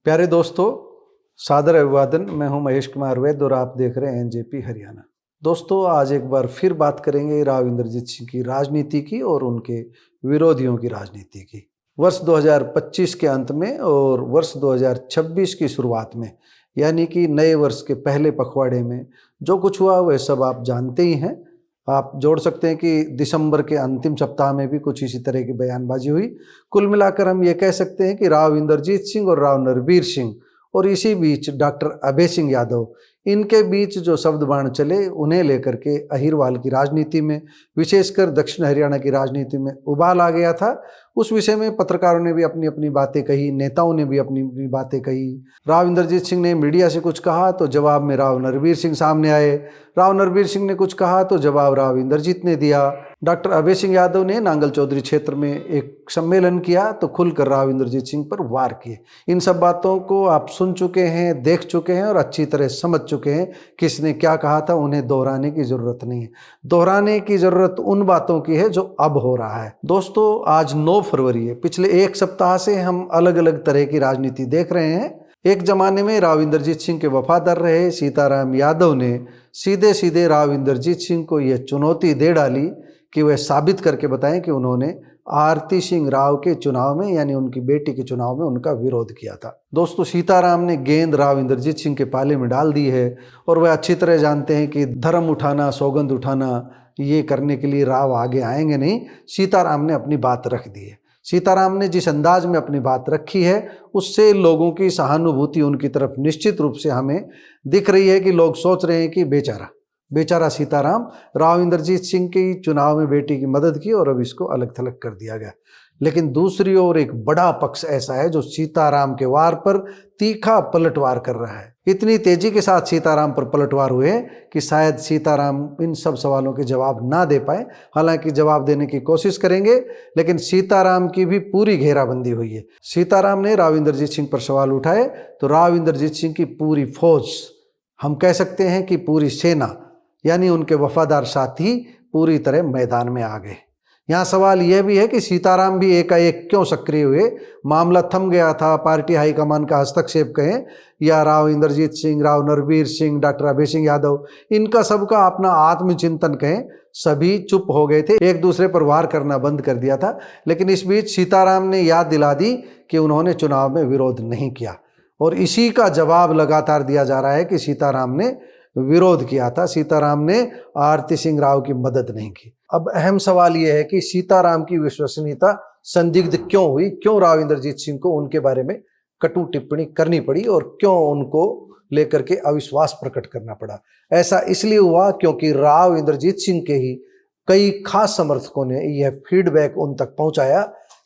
प्यारे दोस्तों, सादर अभिवादन। मैं हूं महेश कुमार वैद्य और आप देख रहे हैं एनजेपी हरियाणा। दोस्तों, आज एक बार फिर बात करेंगे राव इंद्रजीत सिंह की राजनीति की और उनके विरोधियों की राजनीति की। वर्ष 2025 के अंत में और वर्ष 2026 की शुरुआत में, यानी कि नए वर्ष के पहले पखवाड़े में जो कुछ हुआ वह सब आप जानते ही हैं। आप जोड़ सकते हैं कि दिसंबर के अंतिम सप्ताह में भी कुछ इसी तरह की बयानबाजी हुई। कुल मिलाकर हम ये कह सकते हैं कि राव इंद्रजीत सिंह और राव नरबीर सिंह और इसी बीच डॉक्टर अभय सिंह यादव, इनके बीच जो शब्द बाण चले उन्हें लेकर के अहिरवाल की राजनीति में, विशेषकर दक्षिण हरियाणा की राजनीति में उबाल आ गया था। उस विषय में पत्रकारों ने भी अपनी अपनी बातें कही, नेताओं ने भी अपनी अपनी बातें कही। राव इंद्रजीत सिंह ने मीडिया से कुछ कहा तो जवाब में राव नरबीर सिंह सामने आए। राव नरबीर सिंह ने कुछ कहा तो जवाब राव इंद्रजीत ने दिया। डॉक्टर अभय सिंह यादव ने नांगल चौधरी क्षेत्र में एक सम्मेलन किया तो खुलकर राव इंद्रजीत सिंह पर वार किए। इन सब बातों को आप सुन चुके हैं, देख चुके हैं और अच्छी तरह समझ चुके हैं। किसने क्या कहा था उन्हें दोहराने की जरूरत नहीं है। दोहराने की जरूरत उन बातों की है जो अब हो रहा है। दोस्तों, आज 9 फरवरी है। पिछले एक सप्ताह से हम अलग अलग तरह की राजनीति देख रहे हैं। एक जमाने में राव इंद्रजीत सिंह के वफादार रहे सीताराम यादव ने सीधे सीधे राव इंद्रजीत सिंह को यह चुनौती दे डाली कि वह साबित करके बताएं कि उन्होंने आरती सिंह राव के चुनाव में, यानी उनकी बेटी के चुनाव में, उनका विरोध किया था। दोस्तों, सीताराम ने गेंद राव इंद्रजीत सिंह के पाले में डाल दी है और वह अच्छी तरह जानते हैं कि धर्म उठाना, सौगंध उठाना, ये करने के लिए राव आगे आएंगे नहीं। सीताराम ने अपनी बात रख दी है। सीताराम ने जिस अंदाज में अपनी बात रखी है उससे लोगों की सहानुभूति उनकी तरफ निश्चित रूप से हमें दिख रही है कि लोग सोच रहे हैं कि बेचारा सीताराम, राव इंद्रजीत सिंह की चुनाव में बेटी की मदद की और अब इसको अलग थलग कर दिया गया। लेकिन दूसरी ओर एक बड़ा पक्ष ऐसा है जो सीताराम के वार पर तीखा पलटवार कर रहा है। इतनी तेजी के साथ सीताराम पर पलटवार हुए कि शायद सीताराम इन सब सवालों के जवाब ना दे पाए। हालांकि जवाब देने की कोशिश करेंगे, लेकिन सीताराम की भी पूरी घेराबंदी हुई है। सीताराम ने राव इंद्रजीत सिंह पर सवाल उठाए तो राव इंद्रजीत सिंह की पूरी फौज, हम कह सकते हैं कि पूरी सेना, यानी उनके वफादार साथी पूरी तरह मैदान में आ गए। यहाँ सवाल यह भी है कि सीताराम भी एकाएक क्यों सक्रिय हुए। मामला थम गया था, पार्टी हाईकमान का हस्तक्षेप कहें या राव इंद्रजीत सिंह, राव नरबीर सिंह, डॉक्टर अभय सिंह यादव, इनका सबका अपना आत्मचिंतन कहें, सभी चुप हो गए थे, एक दूसरे पर वार करना बंद कर दिया था। लेकिन इस बीच सीताराम ने याद दिला दी कि उन्होंने चुनाव में विरोध नहीं किया और इसी का जवाब लगातार दिया जा रहा है कि सीताराम ने विरोध किया था, सीताराम ने आरती सिंह राव की मदद नहीं की। अब अहम सवाल यह है कि सीताराम की विश्वसनीयता संदिग्ध क्यों हुई, क्यों राव इंद्रजीत सिंह को उनके बारे में कटु टिप्पणी करनी पड़ी और क्यों उनको लेकर के अविश्वास प्रकट करना पड़ा। ऐसा इसलिए हुआ क्योंकि राव इंद्रजीत सिंह के ही कई खास समर्थकों ने यह फीडबैक उन तक पहुंचाया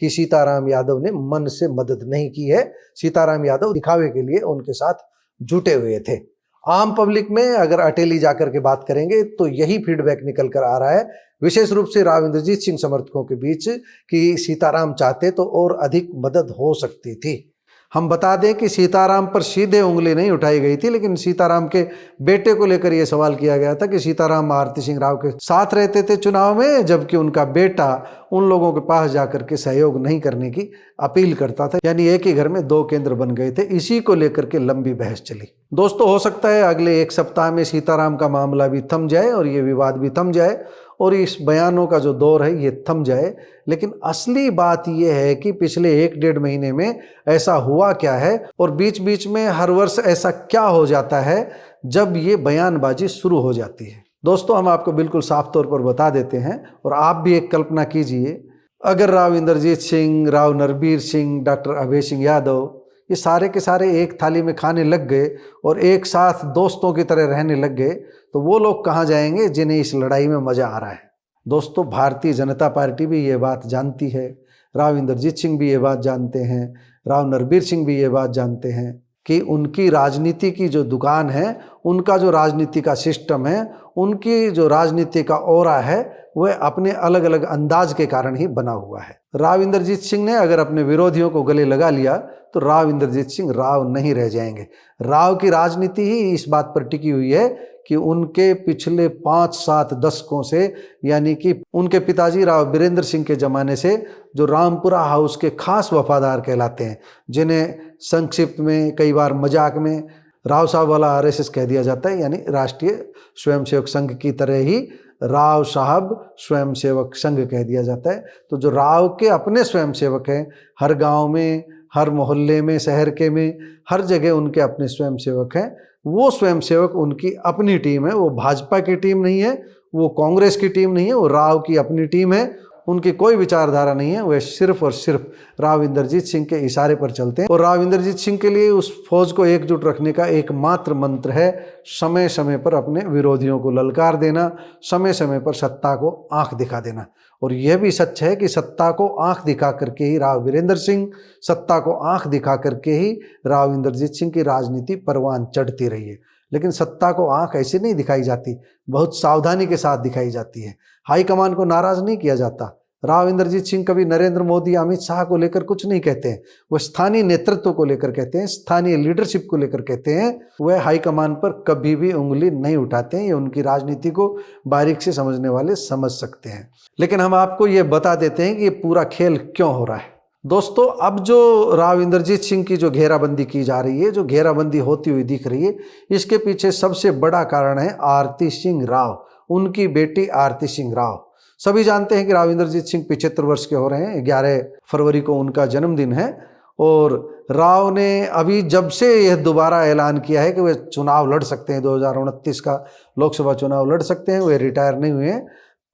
कि सीताराम यादव ने मन से मदद नहीं की है, सीताराम यादव दिखावे के लिए उनके साथ जुटे हुए थे। आम पब्लिक में अगर अटेली जाकर के बात करेंगे तो यही फीडबैक निकल कर आ रहा है, विशेष रूप से राव इंद्रजीत सिंह समर्थकों के बीच, कि सीताराम चाहते तो और अधिक मदद हो सकती थी। हम बता दें कि सीताराम पर सीधे उंगली नहीं उठाई गई थी, लेकिन सीताराम के बेटे को लेकर यह सवाल किया गया था कि सीताराम आरती सिंह राव के साथ रहते थे चुनाव में, जबकि उनका बेटा उन लोगों के पास जाकर के सहयोग नहीं करने की अपील करता था। यानी एक ही घर में 2 केंद्र बन गए थे। इसी को लेकर के लंबी बहस चली। दोस्तों, हो सकता है अगले एक सप्ताह में सीताराम का मामला भी थम जाए और ये विवाद भी थम जाए और इस बयानों का जो दौर है ये थम जाए। लेकिन असली बात यह है कि पिछले 1-1.5 महीने में ऐसा हुआ क्या है और बीच बीच में हर वर्ष ऐसा क्या हो जाता है जब ये बयानबाजी शुरू हो जाती है। दोस्तों, हम आपको बिल्कुल साफ तौर पर बता देते हैं और आप भी एक कल्पना कीजिए, अगर राव इंद्रजीत सिंह, राव नरबीर सिंह, डॉक्टर अभय सिंह यादव, ये सारे के सारे एक थाली में खाने लग गए और एक साथ दोस्तों की तरह रहने लग गए, तो वो लोग कहाँ जाएंगे जिन्हें इस लड़ाई में मजा आ रहा है। दोस्तों, भारतीय जनता पार्टी भी ये बात जानती है, राव इंद्रजीत सिंह भी ये बात जानते हैं, राव नरबीर सिंह भी ये बात जानते हैं कि उनकी राजनीति की जो दुकान है, उनका जो राजनीति का सिस्टम है, उनकी जो राजनीति का ऑरा है, वह अपने अलग अलग अंदाज के कारण ही बना हुआ है। राव इंद्रजीत सिंह ने अगर अपने विरोधियों को गले लगा लिया तो राव इंद्रजीत सिंह राव नहीं रह जाएंगे। राव की राजनीति ही इस बात पर टिकी हुई है कि उनके पिछले 5-7 दशकों से, यानी कि उनके पिताजी राव बीरेंद्र सिंह के ज़माने से, जो रामपुरा हाउस के खास वफादार कहलाते हैं, जिन्हें संक्षिप्त में, कई बार मजाक में राव साहब वाला आरएसएस कह दिया जाता है, यानी राष्ट्रीय स्वयंसेवक संघ की तरह ही राव साहब स्वयंसेवक संघ कह दिया जाता है। तो जो राव के अपने स्वयंसेवक हैं, हर गांव में, हर मोहल्ले में, शहर के में, हर जगह उनके अपने स्वयंसेवक हैं। वो स्वयंसेवक उनकी अपनी टीम है, वो भाजपा की टीम नहीं है, वो कांग्रेस की टीम नहीं है, वो राव की अपनी टीम है। उनकी कोई विचारधारा नहीं है, वे सिर्फ और सिर्फ राव इंद्रजीत सिंह के इशारे पर चलते हैं। और राव इंद्रजीत सिंह के लिए उस फौज को एकजुट रखने का एकमात्र मंत्र है समय समय पर अपने विरोधियों को ललकार देना, समय समय पर सत्ता को आंख दिखा देना। और यह भी सच है कि सत्ता को आंख दिखा करके ही राव वीरेंद्र सिंह, सत्ता को आंख दिखा करके ही राव इंद्रजीत सिंह की राजनीति परवान चढ़ती रही है। लेकिन सत्ता को आंख ऐसे नहीं दिखाई जाती, बहुत सावधानी के साथ दिखाई जाती है। हाईकमान को नाराज नहीं किया जाता। राव इंद्रजीत सिंह कभी नरेंद्र मोदी, अमित शाह को लेकर कुछ नहीं कहते हैं, वह स्थानीय नेतृत्व को लेकर कहते हैं, स्थानीय लीडरशिप को लेकर कहते हैं। वह हाईकमान पर कभी भी उंगली नहीं उठाते हैं। ये उनकी राजनीति को बारीक से समझने वाले समझ सकते हैं। लेकिन हम आपको ये बता देते हैं कि ये पूरा खेल क्यों हो रहा है। दोस्तों, अब जो राव इंद्रजीत सिंह की जो घेराबंदी की जा रही है, जो घेराबंदी होती हुई दिख रही है, इसके पीछे सबसे बड़ा कारण है आरती सिंह राव, उनकी बेटी आरती सिंह राव। सभी जानते हैं कि राव इंद्रजीत सिंह 75 वर्ष के हो रहे हैं। 11 फरवरी को उनका जन्मदिन है। और राव ने अभी जब से यह दोबारा ऐलान किया है कि वे चुनाव लड़ सकते हैं, 2029 का लोकसभा चुनाव लड़ सकते हैं, वे रिटायर नहीं हुए हैं,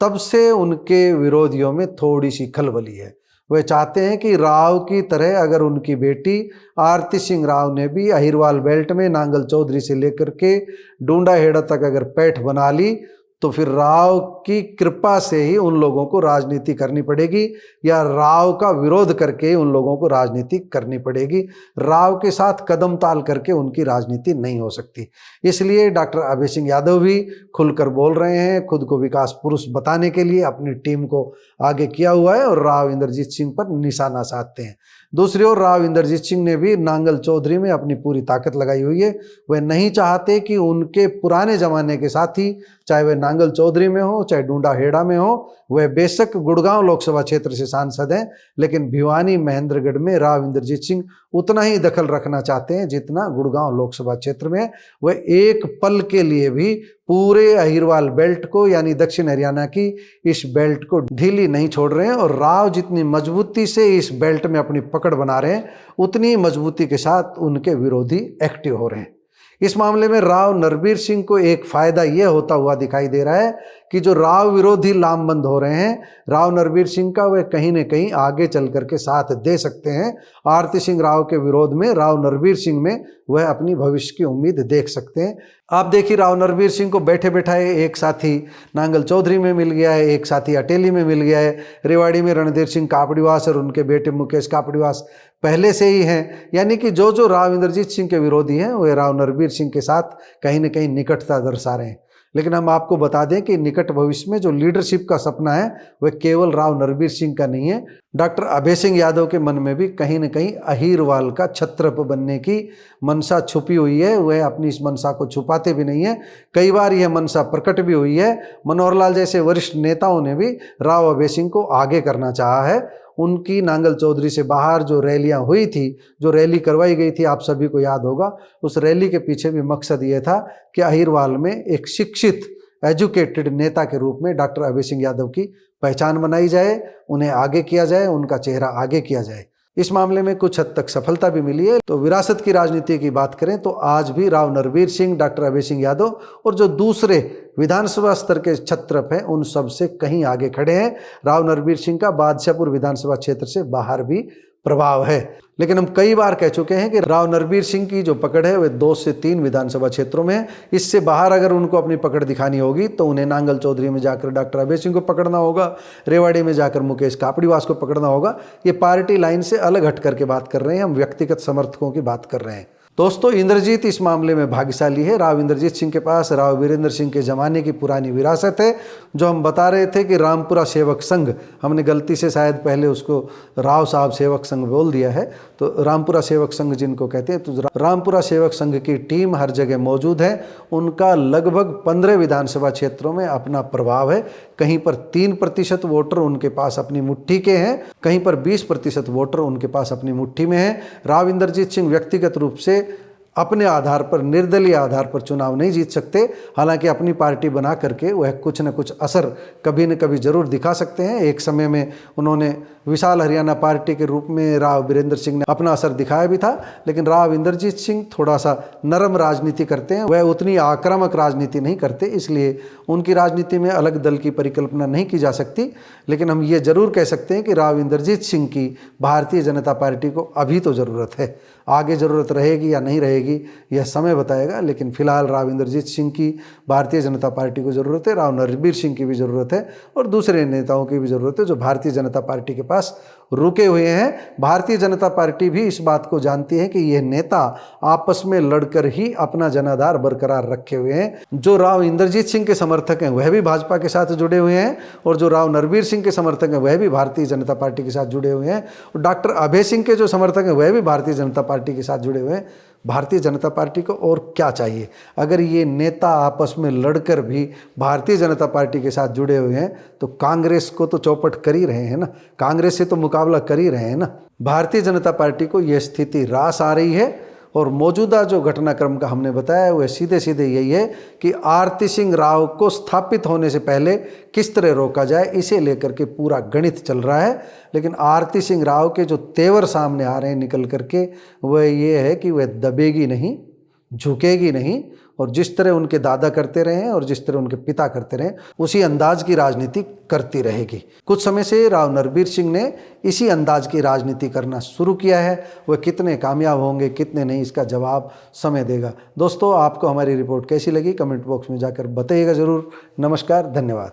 तब से उनके विरोधियों में थोड़ी सी खलबली है। वे चाहते हैं कि राव की तरह अगर उनकी बेटी आरती सिंह राव ने भी अहिरवाल बेल्ट में नांगल चौधरी से लेकर के डूंडा हेड़ा तक अगर पैठ बना ली, तो फिर राव की कृपा से ही उन लोगों को राजनीति करनी पड़ेगी, या राव का विरोध करके उन लोगों को राजनीति करनी पड़ेगी। राव के साथ कदम ताल करके उनकी राजनीति नहीं हो सकती। इसलिए डॉक्टर अभय सिंह यादव भी खुलकर बोल रहे हैं, खुद को विकास पुरुष बताने के लिए अपनी टीम को आगे किया हुआ है और राव इंद्रजीत सिंह पर निशाना साधते हैं। दूसरी ओर राव इंद्रजीत सिंह ने भी नांगल चौधरी में अपनी पूरी ताकत लगाई हुई है। वह नहीं चाहते कि उनके पुराने जमाने के साथी, चाहे वह नांगल चौधरी में हो, चाहे डूंडा हेड़ा में हो, वह बेशक गुड़गांव लोकसभा क्षेत्र से सांसद हैं, लेकिन भिवानी महेंद्रगढ़ में राव इंद्रजीत सिंह उतना ही दखल रखना चाहते हैं जितना गुड़गांव लोकसभा क्षेत्र में है। वह एक पल के लिए भी पूरे अहिरवाल बेल्ट को, यानी दक्षिण हरियाणा की इस बेल्ट को ढीली नहीं छोड़ रहे हैं। और राव जितनी मजबूती से इस बेल्ट में अपनी पकड़ बना रहे हैं, उतनी मजबूती के साथ उनके विरोधी एक्टिव हो रहे हैं। इस मामले में राव नरबीर सिंह को एक फायदा यह होता हुआ दिखाई दे रहा है कि जो राव विरोधी लामबंद हो रहे हैं, राव नरबीर सिंह का वह कहीं न कहीं आगे चल करके साथ दे सकते हैं। आरती सिंह राव के विरोध में राव नरबीर सिंह में वह अपनी भविष्य की उम्मीद देख सकते हैं। आप देखिए, राव नरबीर सिंह को बैठे बैठाए एक साथी नांगल चौधरी में मिल गया है, एक साथी अटेली में मिल गया है, रेवाड़ी में रणधीर सिंह कापड़ीवास और उनके बेटे मुकेश कापड़ीवास पहले से ही हैं। यानी कि जो राव इंद्रजीत सिंह के विरोधी हैं, वे राव नरबीर सिंह के साथ कहीं न कहीं निकटता दर्शा रहे हैं। लेकिन हम आपको बता दें कि निकट भविष्य में जो लीडरशिप का सपना है, वह केवल राव नरबीर सिंह का नहीं है। डॉक्टर अभय सिंह यादव के मन में भी कहीं न कहीं अहीरवाल का छत्रप बनने की मनसा छुपी हुई है। वह अपनी इस मनसा को छुपाते भी नहीं है, कई बार यह मनसा प्रकट भी हुई है। मनोहर लाल जैसे वरिष्ठ नेताओं ने भी राव अभय सिंह को आगे करना चाहा है। उनकी नांगल चौधरी से बाहर जो रैलियां हुई थी, जो रैली करवाई गई थी, आप सभी को याद होगा, उस रैली के पीछे भी मकसद ये था कि अहीरवाल में एक शिक्षित, एजुकेटेड नेता के रूप में डॉक्टर अभय सिंह यादव की पहचान बनाई जाए, उन्हें आगे किया जाए, उनका चेहरा आगे किया जाए। इस मामले में कुछ हद तक सफलता भी मिली है। तो विरासत की राजनीति की बात करें तो आज भी राव नरबीर सिंह, डॉक्टर अभय सिंह यादव और जो दूसरे विधानसभा स्तर के छत्रप हैं, उन सब से कहीं आगे खड़े हैं। राव नरबीर सिंह का बादशाहपुर विधानसभा क्षेत्र से बाहर भी प्रभाव है। लेकिन हम कई बार कह चुके हैं कि राव नरबीर सिंह की जो पकड़ है वह 2 से 3 विधानसभा क्षेत्रों में है। इससे बाहर अगर उनको अपनी पकड़ दिखानी होगी तो उन्हें नांगल चौधरी में जाकर डॉक्टर अभय सिंह को पकड़ना होगा, रेवाड़ी में जाकर मुकेश कापड़ीवास को पकड़ना होगा। ये पार्टी लाइन से अलग हट करके बात कर रहे हैं, हम व्यक्तिगत समर्थकों की बात कर रहे हैं। दोस्तों इंद्रजीत इस मामले में भाग्यशाली है। राव इंद्रजीत सिंह के पास राव वीरेंद्र सिंह के ज़माने की पुरानी विरासत है। जो हम बता रहे थे कि रामपुरा सेवक संघ, हमने गलती से शायद पहले उसको राव साहब सेवक संघ बोल दिया है, तो रामपुरा सेवक संघ जिनको कहते हैं, तो रामपुरा सेवक संघ की टीम हर जगह मौजूद है। उनका लगभग 15 विधानसभा क्षेत्रों में अपना प्रभाव है। कहीं पर 3% वोटर उनके पास अपनी मुट्ठी के हैं, कहीं पर 20% वोटर उनके पास अपनी मुट्ठी में है। राव इंद्रजीत सिंह व्यक्तिगत रूप से अपने आधार पर, निर्दलीय आधार पर चुनाव नहीं जीत सकते। हालांकि अपनी पार्टी बना करके वह कुछ न कुछ असर कभी न कभी जरूर दिखा सकते हैं। एक समय में उन्होंने विशाल हरियाणा पार्टी के रूप में राव वीरेंद्र सिंह ने अपना असर दिखाया भी था, लेकिन राव इंद्रजीत सिंह थोड़ा सा नरम राजनीति करते हैं, वह उतनी आक्रामक राजनीति नहीं करते, इसलिए उनकी राजनीति में अलग दल की परिकल्पना नहीं की जा सकती। लेकिन हम ये जरूर कह सकते हैं कि राव इंद्रजीत सिंह की भारतीय जनता पार्टी को अभी तो ज़रूरत है। आगे ज़रूरत रहेगी या नहीं रहेगी यह समय बताएगा, लेकिन फिलहाल राव इंद्रजीत सिंह की भारतीय जनता पार्टी को ज़रूरत है, राव नरबीर सिंह की भी ज़रूरत है और दूसरे नेताओं की भी ज़रूरत है जो भारतीय जनता पार्टी के पास रुके हुए हैं। भारतीय जनता पार्टी भी इस बात को जानती है कि यह नेता आपस में लड़कर ही अपना जनाधार बरकरार रखे हुए हैं। जो राव इंद्रजीत सिंह के समर्थक हैं वह भी भाजपा के साथ जुड़े हुए हैं और जो राव नरबीर सिंह के समर्थक हैं वह भी भारतीय जनता पार्टी के साथ जुड़े हुए हैं और डॉक्टर अभय सिंह के जो समर्थक हैं वह भी भारतीय जनता पार्टी के साथ जुड़े हुए हैं। भारतीय जनता पार्टी को और क्या चाहिए? अगर ये नेता आपस में लड़कर भी भारतीय जनता पार्टी के साथ जुड़े हुए हैं तो कांग्रेस को तो चौपट कर ही रहे हैं ना, कांग्रेस से तो मुकाबला कर ही रहे हैं ना। भारतीय जनता पार्टी को यह स्थिति रास आ रही है और मौजूदा जो घटनाक्रम का हमने बताया वह सीधे सीधे यही है कि आरती सिंह राव को स्थापित होने से पहले किस तरह रोका जाए, इसे लेकर के पूरा गणित चल रहा है। लेकिन आरती सिंह राव के जो तेवर सामने आ रहे हैं निकल करके, वह ये है कि वह दबेगी नहीं, झुकेगी नहीं और जिस तरह उनके दादा करते रहे हैं और जिस तरह उनके पिता करते रहे उसी अंदाज की राजनीति करती रहेगी। कुछ समय से राव नरबीर सिंह ने इसी अंदाज की राजनीति करना शुरू किया है। वह कितने कामयाब होंगे कितने नहीं, इसका जवाब समय देगा। दोस्तों, आपको हमारी रिपोर्ट कैसी लगी कमेंट बॉक्स में जाकर बताइएगा ज़रूर। नमस्कार, धन्यवाद।